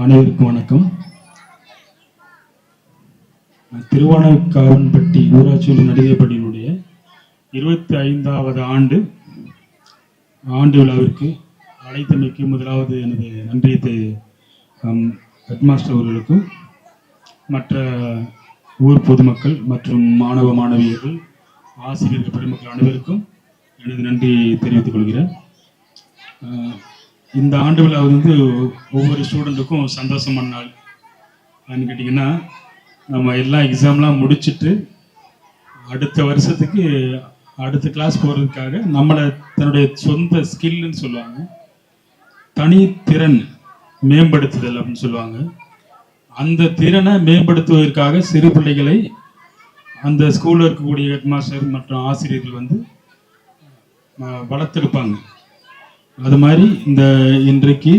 அனைவருக்கும் வணக்கம். திருவானைக்காவன்பட்டி ஊராட்சி நடிகைப்பட்டியினுடைய 25வது ஆண்டு விழாவிற்கு அழைத்தமைக்கு முதலாவது எனது நன்றியை ஹெட்மாஸ்டர் அவர்களுக்கும் மற்ற ஊர் பொதுமக்கள் மற்றும் மாணவ மாணவியர்கள் ஆசிரியர்கள் பெருமக்கள் அனைவருக்கும் எனது நன்றியை தெரிவித்துக் கொள்கிறேன். இந்த ஆண்டு விழா ஒவ்வொரு ஸ்டூடெண்ட்டுக்கும் சந்தோஷமான நாள். என்னன்னு கேட்டிங்கன்னா, நம்ம எல்லா எக்ஸாம்லாம் முடிச்சுட்டு அடுத்த வருஷத்துக்கு அடுத்த கிளாஸ் போகிறதுக்காக நம்மளை தன்னுடைய சொந்த ஸ்கில்னு சொல்லுவாங்க, தனித்திறன் மேம்படுத்துதல் அப்படின்னு சொல்லுவாங்க. அந்த திறனை மேம்படுத்துவதற்காக சிறு பிள்ளைகளை அந்த ஸ்கூலில் இருக்கக்கூடிய ஹெட்மாஸ்டர் மற்றும் ஆசிரியர்கள் வளர்த்தெடுப்பாங்க. அது மாதிரி இன்றைக்கு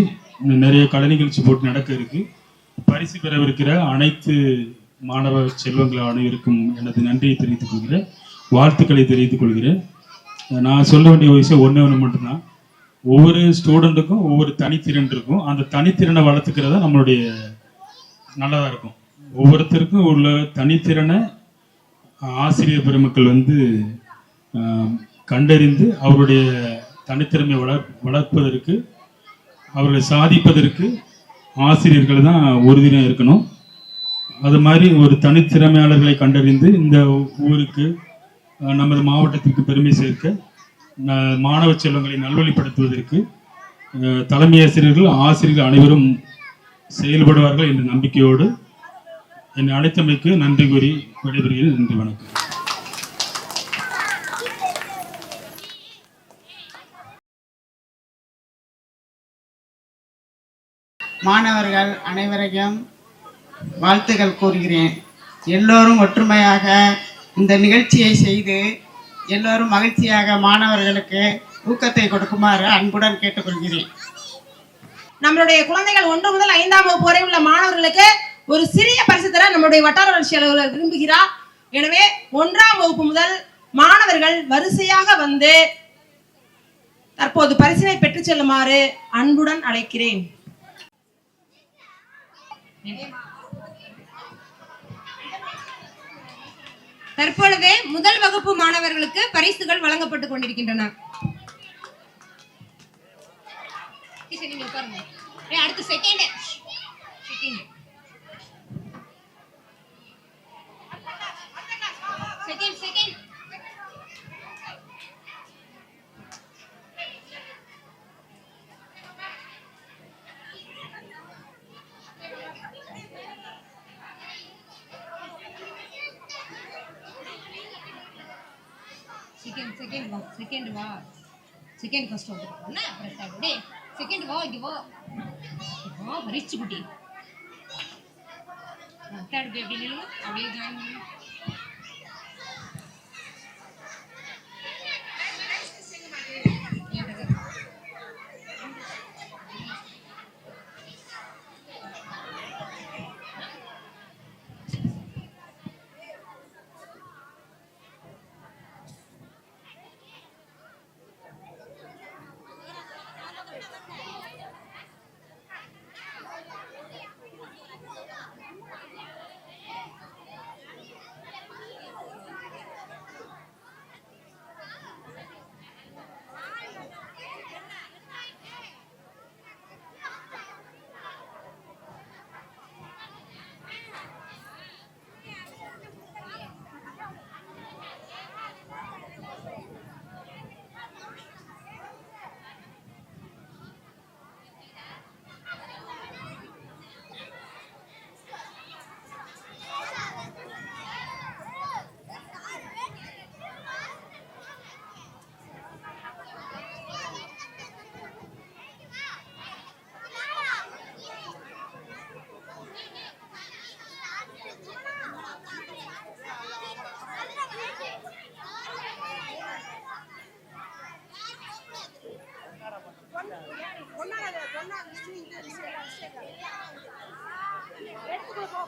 நிறைய கலை நிகழ்ச்சி போட்டு நடக்க இருக்கு. பரிசு பெறவிருக்கிற அனைத்து மாணவ செல்வங்கள் அனைவருக்கும் எனது நன்றியை தெரிவித்துக் கொள்கிறேன், வாழ்த்துக்களை தெரிவித்துக் கொள்கிறேன். நான் சொல்ல வேண்டிய விஷயம் ஒன்று மட்டும்தான். ஒவ்வொரு ஸ்டூடெண்ட்டுக்கும் ஒவ்வொரு தனித்திறன் இருக்கும். அந்த தனித்திறனை வளர்த்துக்கிறதா நம்மளுடைய நல்லதாக இருக்கும். ஒவ்வொருத்தருக்கும் உள்ள தனித்திறனை ஆசிரியர் பெருமக்கள் கண்டறிந்து அவருடைய தனித்திறமை வளர்ப்பதற்கு, அவர்களை சாதிப்பதற்கு ஆசிரியர்கள் தான் உறுதியாக இருக்கணும். அது மாதிரி ஒரு தனித்திறமையாளர்களை கண்டறிந்து இந்த ஊருக்கு, நமது மாவட்டத்திற்கு பெருமை சேர்க்க, மாணவ செல்வங்களை நல்வழிப்படுத்துவதற்கு தலைமை ஆசிரியர்கள் அனைவரும் செயல்படுவார்கள் என்ற நம்பிக்கையோடு என்னை அழைத்தமைக்கு நன்றி கூறி விடைபெறுகிறேன். நன்றி, வணக்கம். மாணவர்கள் அனைவரையும் வாழ்த்துக்கள் கூறுகிறேன். எல்லோரும் ஒற்றுமையாக இந்த நிகழ்ச்சியை செய்து எல்லோரும் மகிழ்ச்சியாக மாணவர்களுக்கு ஊக்கத்தை கொடுக்குமாறு அன்புடன் கேட்டுக்கொள்கிறேன். நம்மளுடைய குழந்தைகள் 1 முதல் 5ஆம் வகுப்பு வரை உள்ள மாணவர்களுக்கு ஒரு சிறிய பரிசு தர நம்முடைய வட்டார வளர்ச்சி அலுவலர் விரும்புகிறார். எனவே 1ஆம் வகுப்பு முதல் மாணவர்கள் வரிசையாக தற்போது பரிசினை பெற்றுச் செல்லுமாறு அன்புடன் அழைக்கிறேன். தற்பொழுது முதல் வகுப்பு மாணவர்களுக்கு பரிசுகள் வழங்கப்பட்டுக் கொண்டிருக்கின்றன. அடுத்து செகண்ட் செகண்ட் ஃபர்ஸ்ட் வந்து செகண்ட் வா இங்க வா ரிச் குட்டி தேர்ட் பேபி நில்லுங்க, அப்படியே ஜாயின் பண்ணு. எடுத்துக்கோ.